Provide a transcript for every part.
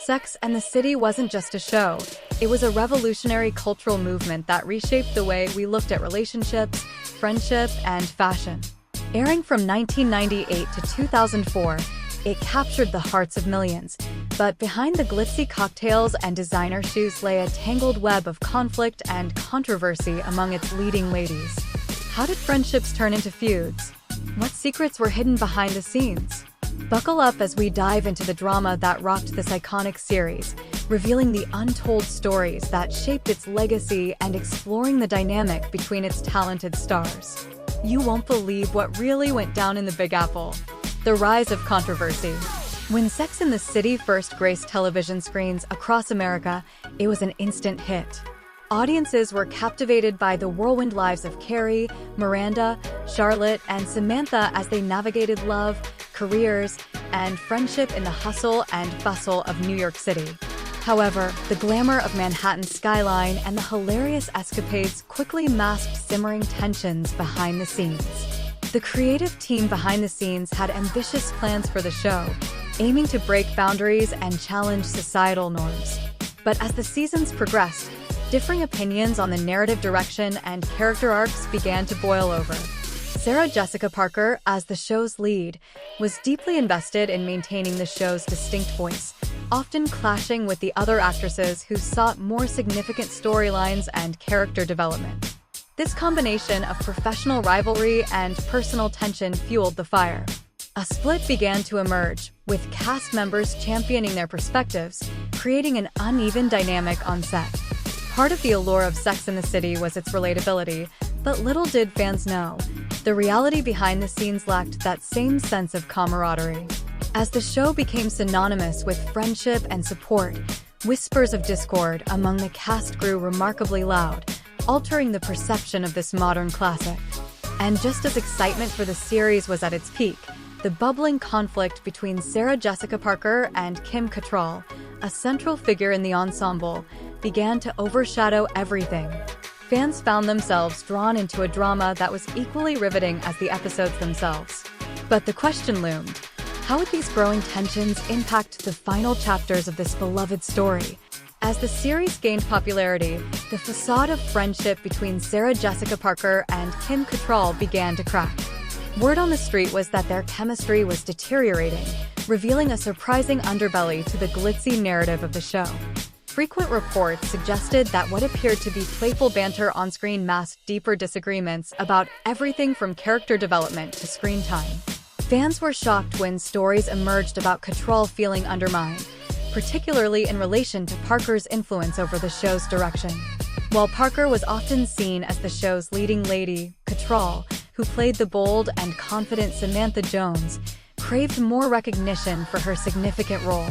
Sex and the City wasn't just a show. It was a revolutionary cultural movement that reshaped the way we looked at relationships, friendship, and fashion. Airing from 1998 to 2004, it captured the hearts of millions. But behind the glitzy cocktails and designer shoes lay a tangled web of conflict and controversy among its leading ladies. How did friendships turn into feuds? What secrets were hidden behind the scenes? Buckle up as we dive into the drama that rocked this iconic series, revealing the untold stories that shaped its legacy and exploring the dynamic between its talented stars. You won't believe what really went down in the Big Apple. The rise of controversy. When Sex and the City first graced television screens across America, it was an instant hit. Audiences were captivated by the whirlwind lives of Carrie, Miranda, Charlotte, and Samantha as they navigated love, careers, and friendship in the hustle and bustle of New York City. However, the glamour of Manhattan's skyline and the hilarious escapades quickly masked simmering tensions behind the scenes. The creative team behind the scenes had ambitious plans for the show, aiming to break boundaries and challenge societal norms. But as the seasons progressed, differing opinions on the narrative direction and character arcs began to boil over. Sarah Jessica Parker, as the show's lead, was deeply invested in maintaining the show's distinct voice, often clashing with the other actresses who sought more significant storylines and character development. This combination of professional rivalry and personal tension fueled the fire. A split began to emerge, with cast members championing their perspectives, creating an uneven dynamic on set. Part of the allure of Sex and the City was its relatability, but little did fans know, the reality behind the scenes lacked that same sense of camaraderie. As the show became synonymous with friendship and support, whispers of discord among the cast grew remarkably loud, altering the perception of this modern classic. And just as excitement for the series was at its peak, the bubbling conflict between Sarah Jessica Parker and Kim Cattrall, a central figure in the ensemble, began to overshadow everything. Fans found themselves drawn into a drama that was equally riveting as the episodes themselves. But the question loomed: how would these growing tensions impact the final chapters of this beloved story? As the series gained popularity, the facade of friendship between Sarah Jessica Parker and Kim Cattrall began to crack. Word on the street was that their chemistry was deteriorating, revealing a surprising underbelly to the glitzy narrative of the show. Frequent reports suggested that what appeared to be playful banter on-screen masked deeper disagreements about everything from character development to screen time. Fans were shocked when stories emerged about Cattrall feeling undermined, particularly in relation to Parker's influence over the show's direction. While Parker was often seen as the show's leading lady, Cattrall, who played the bold and confident Samantha Jones, craved more recognition for her significant role.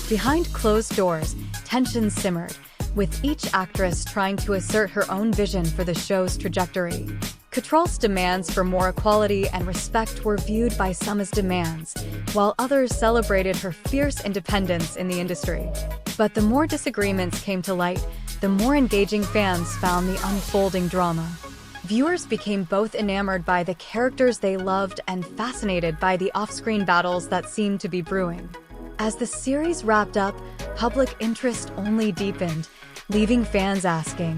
Behind closed doors, tensions simmered, with each actress trying to assert her own vision for the show's trajectory. Cattrall's demands for more equality and respect were viewed by some as demands, while others celebrated her fierce independence in the industry. But the more disagreements came to light, the more engaging fans found the unfolding drama. Viewers became both enamored by the characters they loved and fascinated by the off-screen battles that seemed to be brewing. As the series wrapped up, public interest only deepened, leaving fans asking,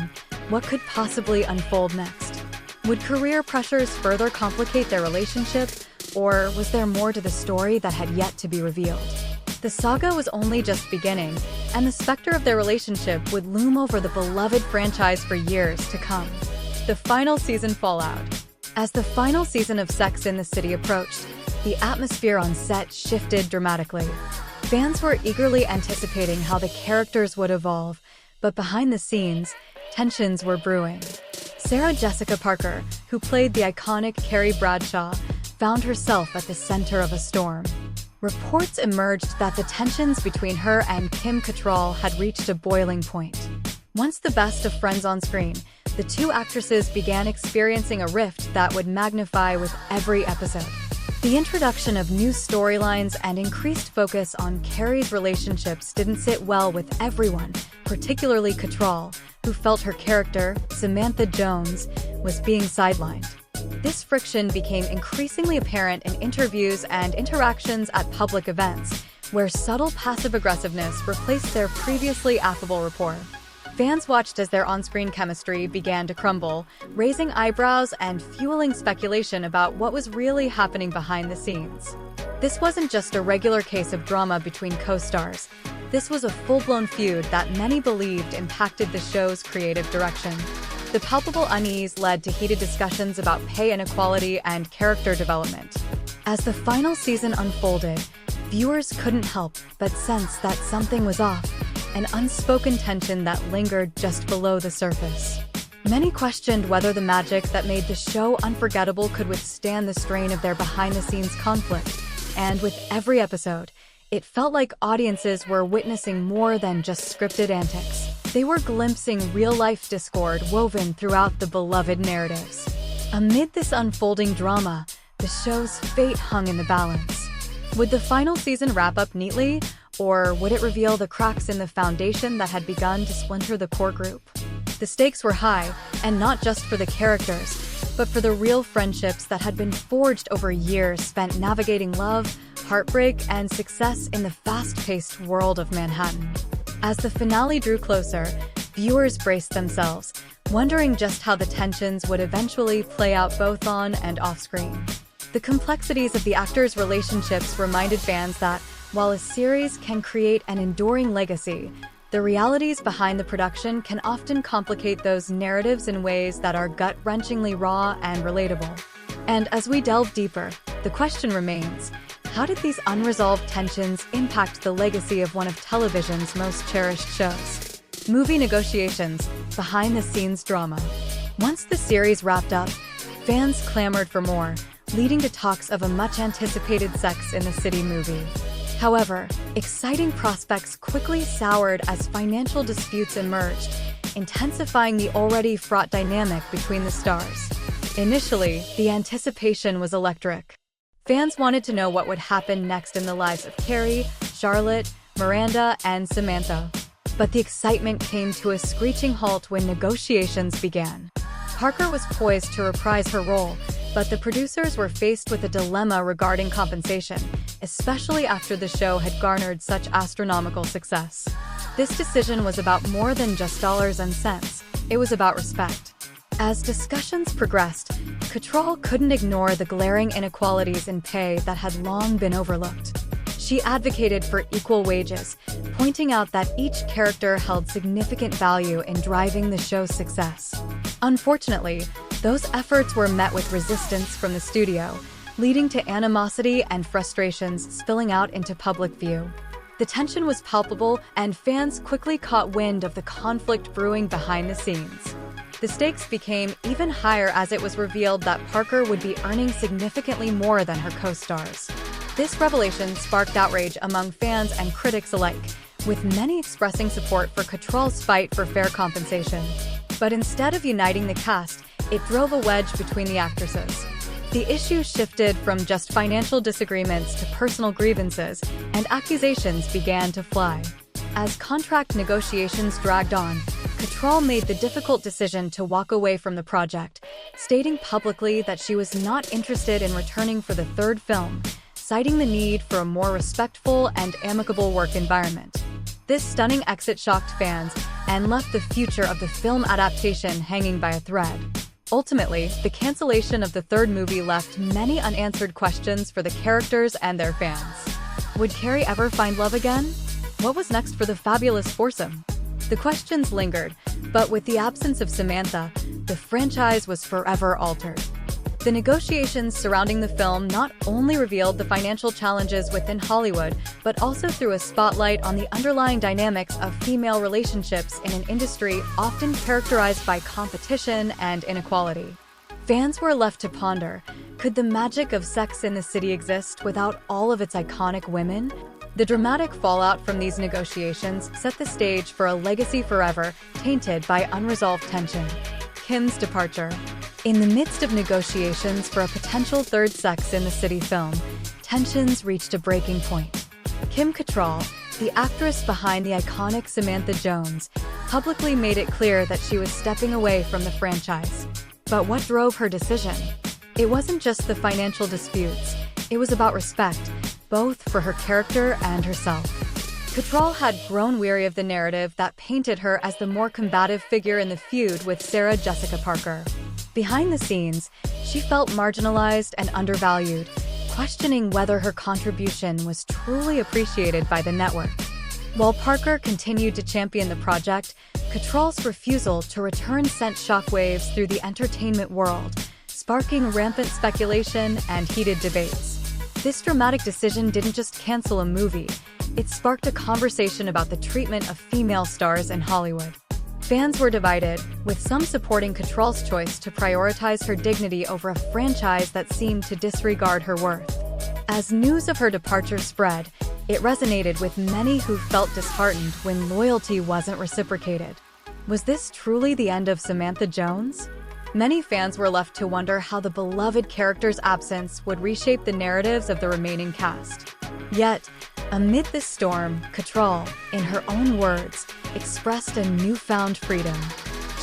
what could possibly unfold next? Would career pressures further complicate their relationship, or was there more to the story that had yet to be revealed? The saga was only just beginning, and the specter of their relationship would loom over the beloved franchise for years to come. The final season fallout. As the final season of Sex and the City approached, the atmosphere on set shifted dramatically. Fans were eagerly anticipating how the characters would evolve, but behind the scenes, tensions were brewing. Sarah Jessica Parker, who played the iconic Carrie Bradshaw, found herself at the center of a storm. Reports emerged that the tensions between her and Kim Cattrall had reached a boiling point. Once the best of friends on screen, the two actresses began experiencing a rift that would magnify with every episode. The introduction of new storylines and increased focus on Carrie's relationships didn't sit well with everyone, particularly Cattrall, who felt her character, Samantha Jones, was being sidelined. This friction became increasingly apparent in interviews and interactions at public events, where subtle passive-aggressiveness replaced their previously affable rapport. Fans watched as their on-screen chemistry began to crumble, raising eyebrows and fueling speculation about what was really happening behind the scenes. This wasn't just a regular case of drama between co-stars. This was a full-blown feud that many believed impacted the show's creative direction. The palpable unease led to heated discussions about pay inequality and character development. As the final season unfolded, viewers couldn't help but sense that something was off, an unspoken tension that lingered just below the surface. Many questioned whether the magic that made the show unforgettable could withstand the strain of their behind-the-scenes conflict, and with every episode, it felt like audiences were witnessing more than just scripted antics. They were glimpsing real-life discord woven throughout the beloved narratives. Amid this unfolding drama, the show's fate hung in the balance. Would the final season wrap up neatly, or would it reveal the cracks in the foundation that had begun to splinter the core group? The stakes were high, and not just for the characters, but for the real friendships that had been forged over years spent navigating love, heartbreak, and success in the fast-paced world of Manhattan. As the finale drew closer, viewers braced themselves, wondering just how the tensions would eventually play out both on and off-screen. The complexities of the actors' relationships reminded fans that, while a series can create an enduring legacy, the realities behind the production can often complicate those narratives in ways that are gut-wrenchingly raw and relatable. And as we delve deeper, the question remains, how did these unresolved tensions impact the legacy of one of television's most cherished shows? Movie negotiations, behind-the-scenes drama. Once the series wrapped up, fans clamored for more, leading to talks of a much-anticipated Sex and the City movie. However, exciting prospects quickly soured as financial disputes emerged, intensifying the already fraught dynamic between the stars. Initially, the anticipation was electric. Fans wanted to know what would happen next in the lives of Carrie, Charlotte, Miranda, and Samantha. But the excitement came to a screeching halt when negotiations began. Parker was poised to reprise her role, but the producers were faced with a dilemma regarding compensation, especially after the show had garnered such astronomical success. This decision was about more than just dollars and cents. It was about respect. As discussions progressed, Cattrall couldn't ignore the glaring inequalities in pay that had long been overlooked. She advocated for equal wages, pointing out that each character held significant value in driving the show's success. Unfortunately, those efforts were met with resistance from the studio, leading to animosity and frustrations spilling out into public view. The tension was palpable, and fans quickly caught wind of the conflict brewing behind the scenes. The stakes became even higher as it was revealed that Parker would be earning significantly more than her co-stars. This revelation sparked outrage among fans and critics alike, with many expressing support for Cattrall's fight for fair compensation. But instead of uniting the cast, it drove a wedge between the actresses. The issue shifted from just financial disagreements to personal grievances, and accusations began to fly. As contract negotiations dragged on, Cattrall made the difficult decision to walk away from the project, stating publicly that she was not interested in returning for the third film, citing the need for a more respectful and amicable work environment. This stunning exit shocked fans and left the future of the film adaptation hanging by a thread. Ultimately, the cancellation of the third movie left many unanswered questions for the characters and their fans. Would Carrie ever find love again? What was next for the fabulous foursome? The questions lingered, but with the absence of Samantha, the franchise was forever altered. The negotiations surrounding the film not only revealed the financial challenges within Hollywood, but also threw a spotlight on the underlying dynamics of female relationships in an industry often characterized by competition and inequality. Fans were left to ponder, could the magic of Sex and the City exist without all of its iconic women? The dramatic fallout from these negotiations set the stage for a legacy forever tainted by unresolved tension. Kim's departure. In the midst of negotiations for a potential third Sex and the City film, tensions reached a breaking point. Kim Cattrall, the actress behind the iconic Samantha Jones, publicly made it clear that she was stepping away from the franchise. But what drove her decision? It wasn't just the financial disputes. It was about respect. both for her character and herself. Cattrall had grown weary of the narrative that painted her as the more combative figure in the feud with Sarah Jessica Parker. Behind the scenes, she felt marginalized and undervalued, questioning whether her contribution was truly appreciated by the network. While Parker continued to champion the project, Cattrall's refusal to return sent shockwaves through the entertainment world, sparking rampant speculation and heated debates. This dramatic decision didn't just cancel a movie, it sparked a conversation about the treatment of female stars in Hollywood. Fans were divided, with some supporting Cattrall's choice to prioritize her dignity over a franchise that seemed to disregard her worth. As news of her departure spread, it resonated with many who felt disheartened when loyalty wasn't reciprocated. Was this truly the end of Samantha Jones? Many fans were left to wonder how the beloved character's absence would reshape the narratives of the remaining cast. Yet, amid this storm, Cattrall, in her own words, expressed a newfound freedom.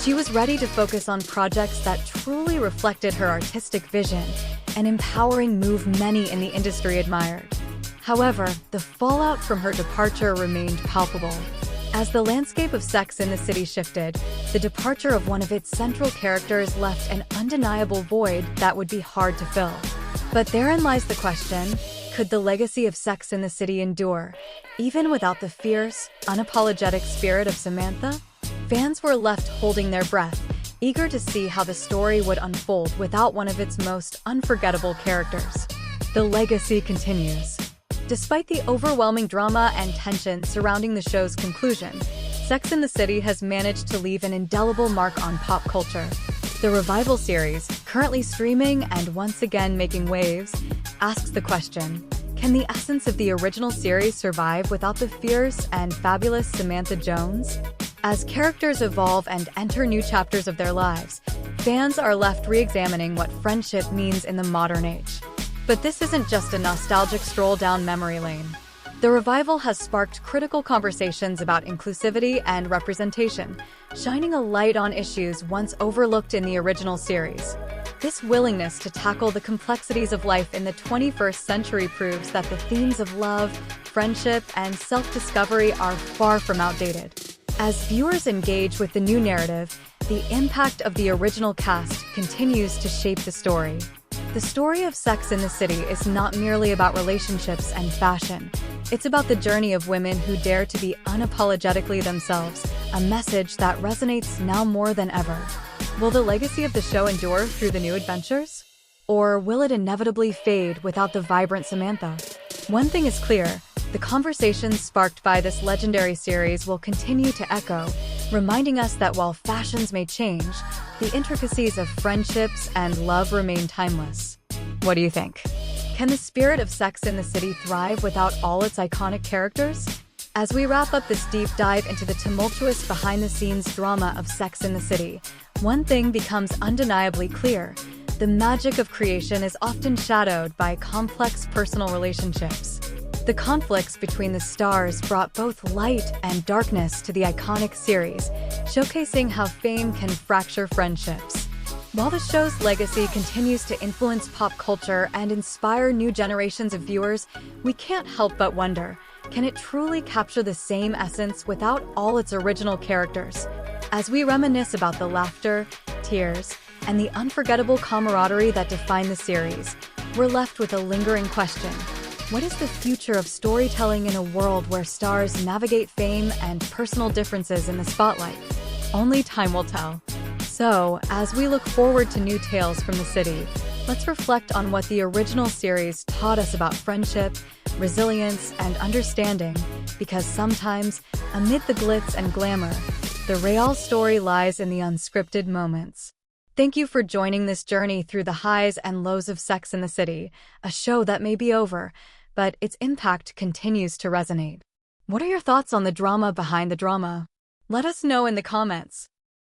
She was ready to focus on projects that truly reflected her artistic vision, an empowering move many in the industry admired. However, the fallout from her departure remained palpable. As the landscape of Sex and the City shifted, the departure of one of its central characters left an undeniable void that would be hard to fill. But therein lies the question, could the legacy of Sex and the City endure, even without the fierce, unapologetic spirit of Samantha? Fans were left holding their breath, eager to see how the story would unfold without one of its most unforgettable characters. The legacy continues. Despite the overwhelming drama and tension surrounding the show's conclusion, Sex and the City has managed to leave an indelible mark on pop culture. The revival series, currently streaming and once again making waves, asks the question, can the essence of the original series survive without the fierce and fabulous Samantha Jones? As characters evolve and enter new chapters of their lives, fans are left re-examining what friendship means in the modern age. But this isn't just a nostalgic stroll down memory lane. The revival has sparked critical conversations about inclusivity and representation, shining a light on issues once overlooked in the original series. This willingness to tackle the complexities of life in the 21st century proves that the themes of love, friendship, and self-discovery are far from outdated. As viewers engage with the new narrative, the impact of the original cast continues to shape the story. The story of Sex and the City is not merely about relationships and fashion. It's about the journey of women who dare to be unapologetically themselves, a message that resonates now more than ever. Will the legacy of the show endure through the new adventures? Or will it inevitably fade without the vibrant Samantha? One thing is clear, the conversations sparked by this legendary series will continue to echo, reminding us that while fashions may change, the intricacies of friendships and love remain timeless. What do you think? Can the spirit of Sex and the City thrive without all its iconic characters? As we wrap up this deep dive into the tumultuous behind-the-scenes drama of Sex and the City, one thing becomes undeniably clear. The magic of creation is often shadowed by complex personal relationships. The conflicts between the stars brought both light and darkness to the iconic series, showcasing how fame can fracture friendships. While the show's legacy continues to influence pop culture and inspire new generations of viewers, we can't help but wonder, can it truly capture the same essence without all its original characters? As we reminisce about the laughter, tears, and the unforgettable camaraderie that define the series, we're left with a lingering question. What is the future of storytelling in a world where stars navigate fame and personal differences in the spotlight? Only time will tell. So, as we look forward to new tales from the city, let's reflect on what the original series taught us about friendship, resilience, and understanding, because sometimes, amid the glitz and glamour, the real story lies in the unscripted moments. Thank you for joining this journey through the highs and lows of Sex and the City, a show that may be over, but its impact continues to resonate. What are your thoughts on the drama behind the drama? Let us know in the comments.